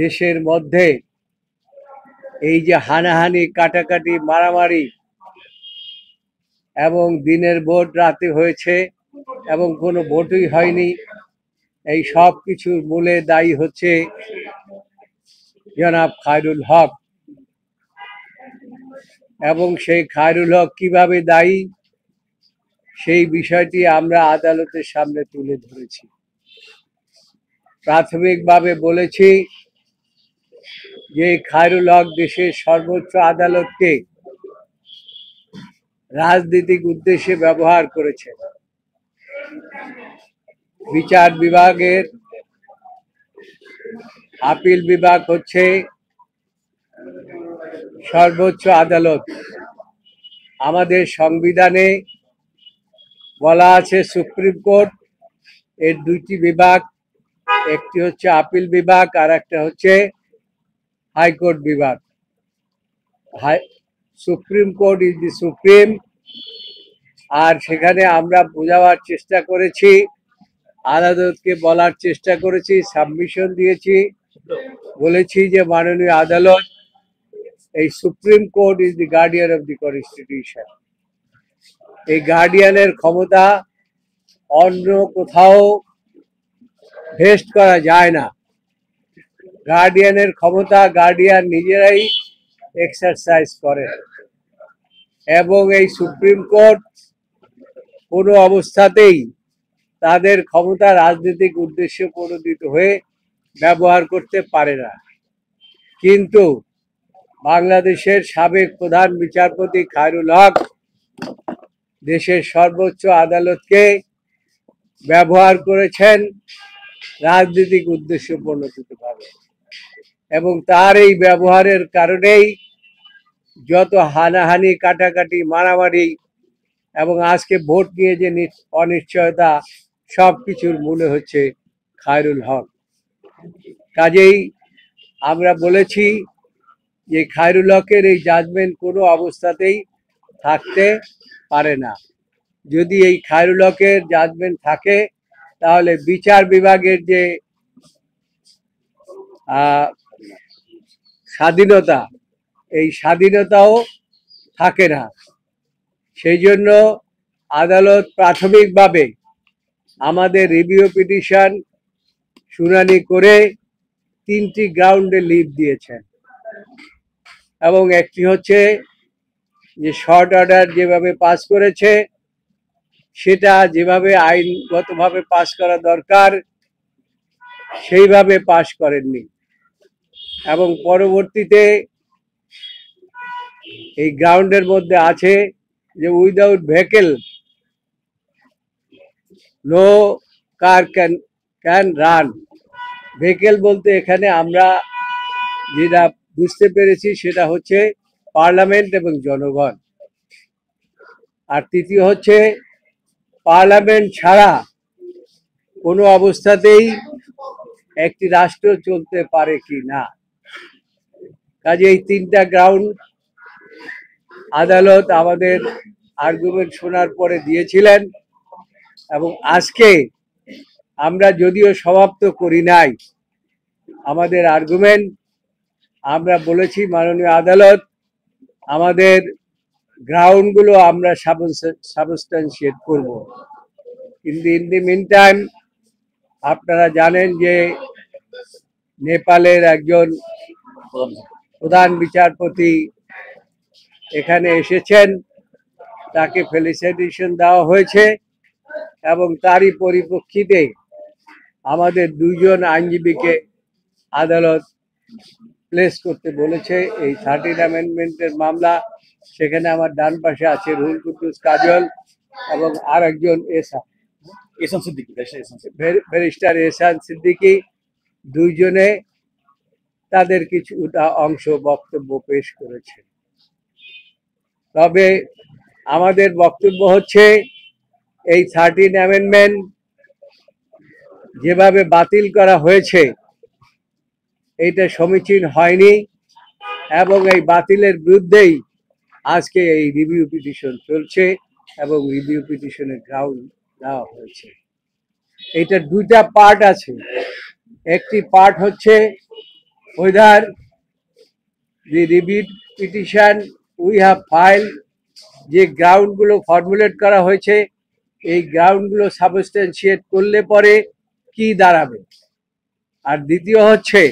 দেশের মধ্যে এই যে হানাহানি কাটাকাটি মারামারি এবং দিনের ভোট রাতে হয়েছে এবং কোনো ভোটই হয়নি, এই সব কিছুর মূলে দায়ী হচ্ছে জনাব খায়রুল হক। এবং সেই খায়রুল হক কিভাবে দায়ী সেই বিষয়টি আমরা আদালতের সামনে তুলে ধরেছি। প্রাথমিকভাবে বলেছি যে খায়রুল হক দেশের সর্বোচ্চ আদালতকে রাজনৈতিক উদ্দেশ্যে ব্যবহার করেছে। বিচার বিভাগের আপিল বিভাগ হচ্ছে সর্বোচ্চ আদালত। আমাদের সংবিধানে বলা আছে সুপ্রিম কোর্ট এর দুইটি বিভাগ, একটি হচ্ছে আপিল বিভাগ আর একটা হচ্ছে হাইকোর্ট বিভাগ। Supreme court is the supreme. আর সেখানে আমরা বোঝাবার চেষ্টা করেছি, আদালতকে বলার চেষ্টা করেছি, সাবমিশন দিয়েছি, বলেছি যে মাননীয় আদালত, এই supreme court is the guardian of the constitution. এই গার্ডিয়ানের ক্ষমতা অন্য কোথাও ভেস্ট করা যায় না। গার্ডিয়ানের ক্ষমতা গার্ডিয়ান নিজেরাই এক্সারসাইজ করে এবং এই সুপ্রিম কোর্ট কোনো অবস্থাতেই তাদের ক্ষমতা রাজনৈতিক উদ্দেশ্যে প্রণোদিত হয়ে ব্যবহার করতে পারে না। কিন্তু বাংলাদেশের সাবেক প্রধান বিচারপতি খায়রুল হক দেশের সর্বোচ্চ আদালতকে ব্যবহার করেছেন রাজনৈতিক উদ্দেশ্য প্রণোদিতভাবে, এবং তার এই ব্যবহারের কারণেই যত হানাহানি কাটাকাটি মারামারি এবং আজকে ভোট নিয়ে যে অনিশ্চয়তা, সব কিছুর মূলে হচ্ছে খায়রুল হক। কাজেই আমরা বলেছি যে খায়রুল হকের এই জাজমেন্ট কোনো অবস্থাতেই থাকতে পারে না। যদি এই খায়রুল হকের জাজমেন্ট থাকে তাহলে বিচার বিভাগের যে স্বাধীনতা, এই স্বাধীনতাও থাকে না। সেই জন্য আদালত প্রাথমিকভাবে আমাদের রিভিউ পিটিশন শুনানি করে 3টি গ্রাউন্ডে লিভ দিয়েছেন, এবং একটি হচ্ছে যে শর্ট অর্ডার যেভাবে পাস করেছে সেটা যেভাবে আইনগতভাবে পাস করা দরকার সেইভাবে পাস করেননি, এবং পরবর্তীতে এই গ্রাউন্ডের মধ্যে আছে যে without vehicle no car can run. Vehicle বলতে এখানে আমরা যেটা বুঝতে পেরেছি সেটা হচ্ছে পার্লামেন্ট এবং জনগণ। আর তৃতীয় হচ্ছে পার্লামেন্ট ছাড়া কোনো অবস্থাতেই একটি রাষ্ট্র চলতে পারে কি না। কাজে এই 3টা গ্রাউন্ড আদালত আমাদের আর্গুমেন্ট শোনার পরে দিয়েছিলেন, এবং আজকে আমরা যদিও সমাপ্ত করি নাই আমাদের আর্গুমেন্ট, আমরা বলেছি মাননীয় আদালত আমাদের গ্রাউন্ডগুলো আমরা সাবস্টান্সিয়েট করব। কিন্তু ইন দি মিন টাইম আপনারা জানেন যে নেপালের একজন প্রধান বিচারপতি এখানে এসেছেন, তাকে ফেলিসিটেশন দেওয়া হয়েছে, এবং তারই পরিপ্রেক্ষিতে আমাদের 2জন আইনজীবীকে আদালত প্লেস করতে বলেছে এই 13 অ্যামেন্ডমেন্টের মামলা। সেখানে আমার ডান পাশে আছে রুহুল কুদ্দুস কাজল এবং আর একজন ব্যারিস্টার এহসান সিদ্দিকী। 2জনে তাদের কিছুটা অংশ বক্তব্য পেশ করেছে। তবে আমাদের বক্তব্য হচ্ছে এই 13 অ্যামেন্ডমেন্ট যেভাবে বাতিল করা হয়েছে এইটা সমীচীন হয়নি, এবং এই বাতিলের বিরুদ্ধেই আজকে এই রিভিউ পিটিশন চলছে এবং রিভিউ পিটিশনের গ্রাউন্ড দেওয়া হয়েছে। এইটা 2টা পার্ট আছে। একটি পার্ট হচ্ছে whether the review petition we have filed, যে গ্রাউন্ডগুলো ফর্মুলেট করা হয়েছে, এই গ্রাউন্ডগুলো সাবস্টেন্সিয়েট করলে পরে কি দাঁড়াবে। আর দ্বিতীয় হচ্ছে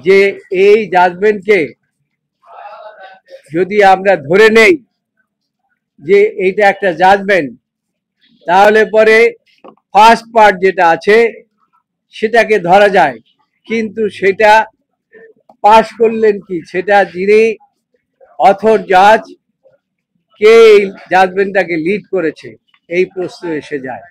যে এই জাজমেন্টকে যদি আমরা ধরে নেই যে এইটা একটা জাজমেন্ট, তাহলে পরে ফার্স্ট পার্ট যেটা আছে সেটাকে ধরা যায়, কিন্তু সেটা পাশ করলেন কি, সেটা যিনি অথর জাজ কে এই জাজমেন্টটাকে লিড করেছে এই প্রশ্ন এসে যায়।